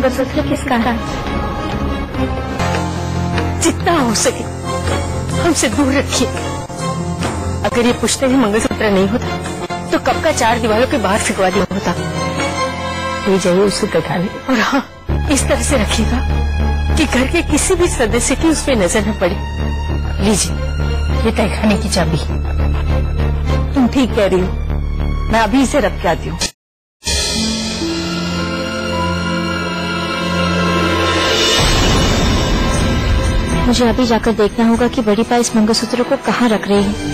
मंगलसूत्र किसका है? जितना हो सके हमसे दूर रखिए। अगर ये पूछते ही मंगलसूत्र नहीं होता तो कब का 4 दीवारों के बाहर फिकवा दिया होता। ले जाइए उसे तैखाने, और हाँ, इस तरह से रखिएगा कि घर के किसी भी सदस्य की उस पर नजर न पड़े। लीजिए, ये तैखाने की चाबी। तुम ठीक कह रही हो, मैं अभी इसे रख के आती हूँ। मुझे अभी जाकर देखना होगा कि बड़ी पा इस मंगलसूत्र को कहाँ रख रही है।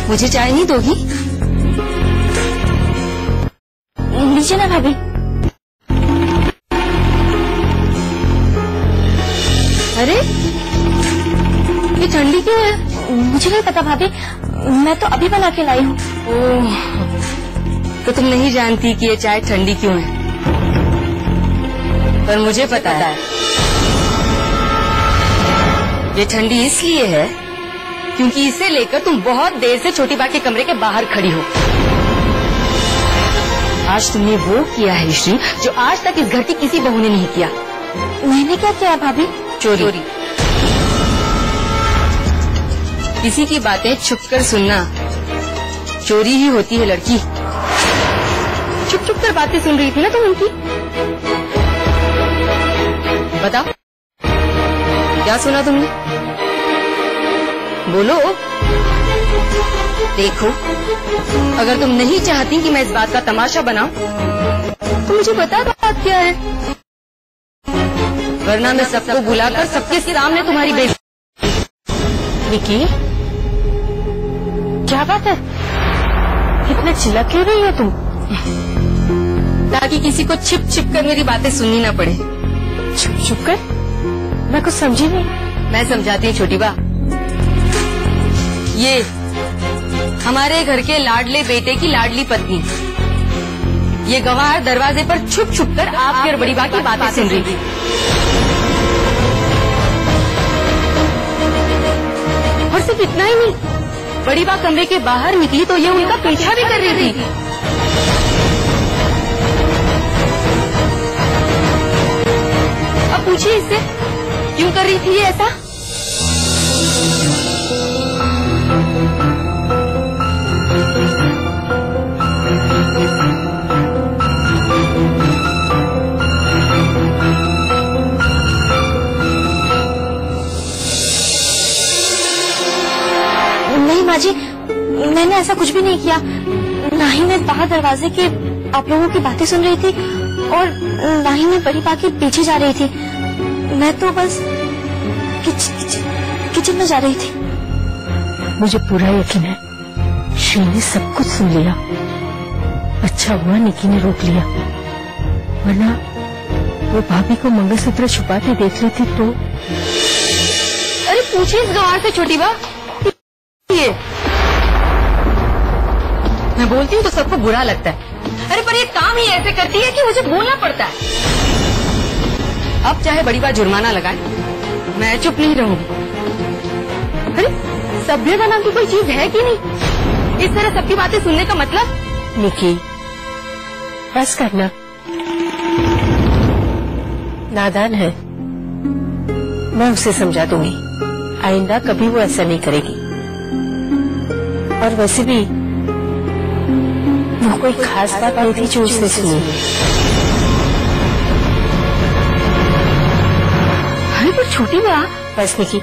मुझे चाय नहीं दोगी? लीजिए ना भाभी। अरे ये ठंडी क्यों है? मुझे नहीं पता भाभी, मैं तो अभी बना के लाई हूँ। ओह, तो तुम नहीं जानती कि ये चाय ठंडी क्यों है? पर मुझे पता है। ये ठंडी इसलिए है क्योंकि इसे लेकर तुम बहुत देर से छोटी बा के कमरे के बाहर खड़ी हो। आज तुमने वो किया है श्री जो आज तक इस घर की किसी बहू ने नहीं किया। मैंने क्या किया भाभी? चोरी। किसी की बातें छुपकर सुनना चोरी ही होती है लड़की। छुप छुप कर बातें सुन रही थी ना तुम उनकी। बताओ क्या सुना तुमने? बोलो। देखो, अगर तुम नहीं चाहती कि मैं इस बात का तमाशा बनाऊं तो मुझे बता दो बात क्या है, वरना मैं सबको बुलाकर सबके सामने तुम्हारी बेइज्जती। निकी, क्या बात है? कितने चिल्ला क्यों रही हो तुम? ताकि किसी को छिप छिप कर मेरी बातें सुननी ना पड़े। छुप छुप कर? मैं कुछ समझी नहीं। मैं समझाती हूँ छोटी बा। ये हमारे घर के लाडले बेटे की लाडली पत्नी, ये गवार दरवाजे पर छुप छुप कर आपकी और बड़ी बा की बातें सुन रही थी। और सिर्फ इतना ही नहीं, बड़ी बा कमरे के बाहर निकली तो ये उनका पीछा भी कर रही थी। अब पूछिए इससे क्यों कर रही थी ये ऐसा? नहीं माँ जी, मैंने ऐसा कुछ भी नहीं किया। ना ही मैं बाहर दरवाजे के आप लोगों की बातें सुन रही थी और ना ही मैं बड़ी बा के पीछे जा रही थी। मैं तो बस किचन में जा रही थी। मुझे पूरा यकीन है श्री ने सब कुछ सुन लिया। अच्छा हुआ निकी ने रोक लिया, वरना वो भाभी को मंगलसूत्र छुपाते देख लेती तो। अरे पूछिए इस गवार से छोटी बा। मैं बोलती हूँ तो सबको बुरा लगता है। अरे पर ये काम ही ऐसे करती है कि मुझे बोलना पड़ता है। अब चाहे बड़ी बात जुर्माना लगाए, मैं चुप नहीं रहूंगी। अरे सभ्यता नाम की कोई चीज है कि नहीं? इस तरह सबकी बातें सुनने का मतलब? निकी बस करना, नादान है। मैं उसे समझा दूंगी, आइंदा कभी वो ऐसा नहीं करेगी। और वैसे भी वो कोई खास बात नहीं थी जो उसने सुनी। अरे पर छोटी बा। बस निकी,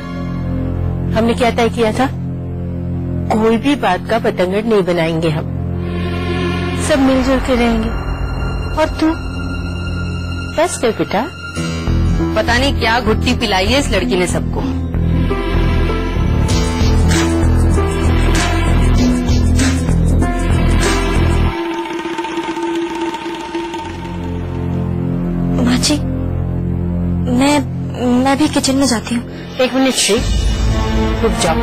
हमने क्या तय किया था? कोई भी बात का बतंगड़ नहीं बनाएंगे हम, सब मिलजुल के रहेंगे। और तू बस कर बेटा। पता नहीं क्या घुट्टी पिलाई है इस लड़की ने सबको। माँ जी, मैं भी मैं किचन में जाती हूँ। 1 मिनट श्री, रुक जाओ।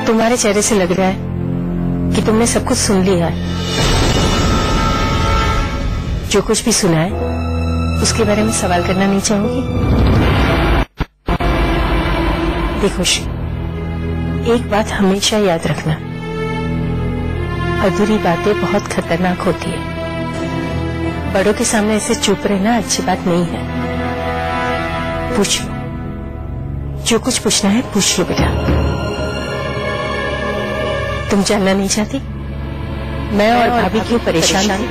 तुम्हारे चेहरे से लग रहा है कि तुमने सब कुछ सुन लिया है। जो कुछ भी सुना है उसके बारे में सवाल करना नहीं चाहोगी? देखो श्री, एक बात हमेशा याद रखना, अधूरी बातें बहुत खतरनाक होती है। बड़ों के सामने ऐसे चुप रहना अच्छी बात नहीं है। पूछो, जो कुछ पूछना है पूछ लो बेटा। तुम जानना नहीं चाहती मैं और भाभी क्यों परेशान थी?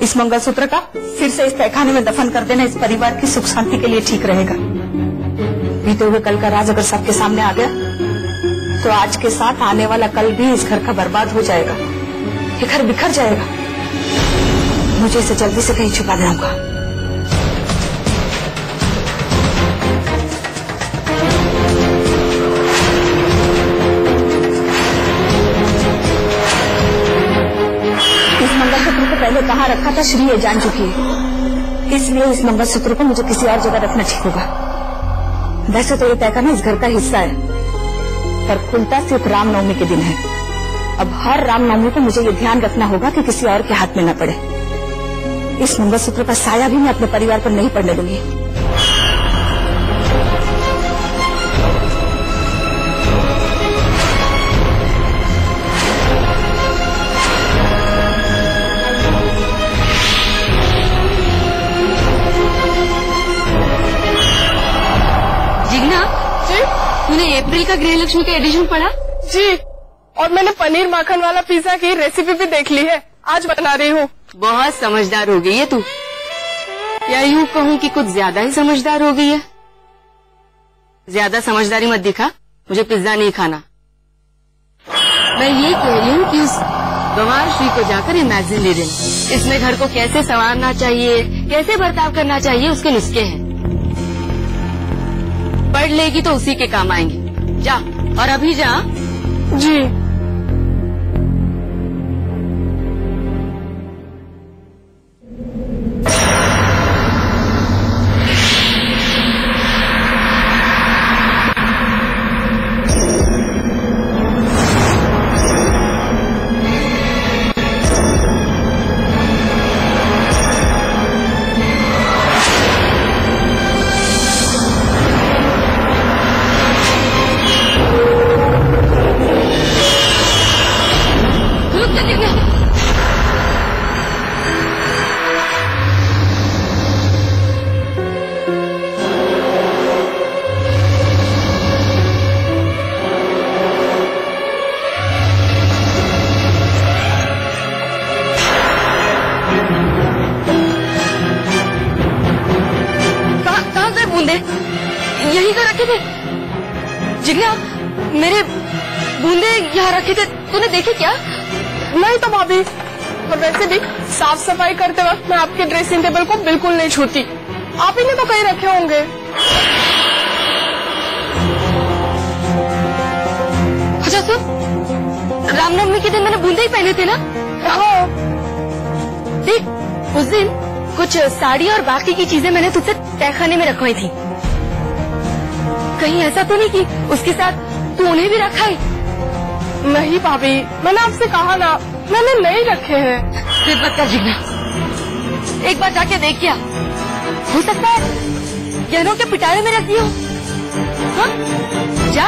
इस मंगलसूत्र का फिर से इस तहखाने में दफन कर देना इस परिवार की सुख शांति के लिए ठीक रहेगा। बीते हुए कल का राज अगर सबके सामने आ गया तो आज के साथ आने वाला कल भी इस घर का बर्बाद हो जाएगा। ये घर बिखर जाएगा। मुझे इसे जल्दी से कहीं छुपा देना होगा। मंगलसूत्र को पहले कहाँ रखा था श्री ये जान चुकी है, इसलिए इस मंगलसूत्र को मुझे किसी और जगह रखना ठीक होगा। वैसे तो ये तहखाना इस घर का हिस्सा है, पर खुलता सिर्फ रामनवमी के दिन है। अब हर रामनवमी को मुझे ये ध्यान रखना होगा कि किसी और के हाथ में न पड़े। इस मंगलसूत्र का साया भी मैं अपने परिवार पर नहीं पड़ने दूंगी। तूने अप्रैल का गृहलक्ष्मी का एडिशन पढ़ा? जी, और मैंने पनीर माखन वाला पिज्जा की रेसिपी भी देख ली है, आज बना रही हूँ। बहुत समझदार हो गई है तू, या यूँ कहूँ कि कुछ ज्यादा ही समझदार हो गई है। ज्यादा समझदारी मत दिखा, मुझे पिज्जा नहीं खाना। मैं ये कह रही हूँ कि उस गंवार श्री को जाकर ये मैगजीन दे देना। इसमें घर को कैसे संवारना चाहिए, कैसे बर्ताव करना चाहिए, उसके नुस्खे हैं। पढ़ लेगी तो उसी के काम आएंगे। जा, और अभी जा। जी। यहीं का रखे थे? जिग्ना, मेरे बूंदे यहाँ रखे थे, तूने देखे क्या? नहीं तो भाभी, और वैसे भी साफ सफाई करते वक्त मैं आपके ड्रेसिंग टेबल को बिल्कुल नहीं छूती। आप ही ने तो कहीं रखे होंगे। अच्छा सुन, रामनवमी के दिन मैंने बूंदे ही पहने थे ना? हाँ। देख, उस दिन कुछ साड़ी और बाकी की चीजें मैंने तुझसे तहखाने में रखवाई थी। कहीं ऐसा तो नहीं कि उसके साथ तू उन्हें भी रखा है? नहीं भाभी, मैंने आपसे कहा ना, मैंने नहीं रखे हैं। जिद मत कर जिग्ना, एक बार जाके देख क्या, हो सकता है गहनों के पिटारे में रख दिया हो। हाँ? जा,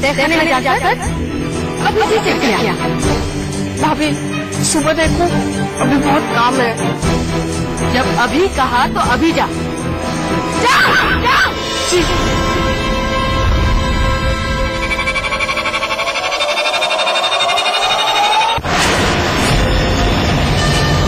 तहखाने में जाकर अभी से चेक किया। भाभी सुबह देखो, अभी बहुत काम है। जब अभी कहा तो अभी जा। जा, जा। जी।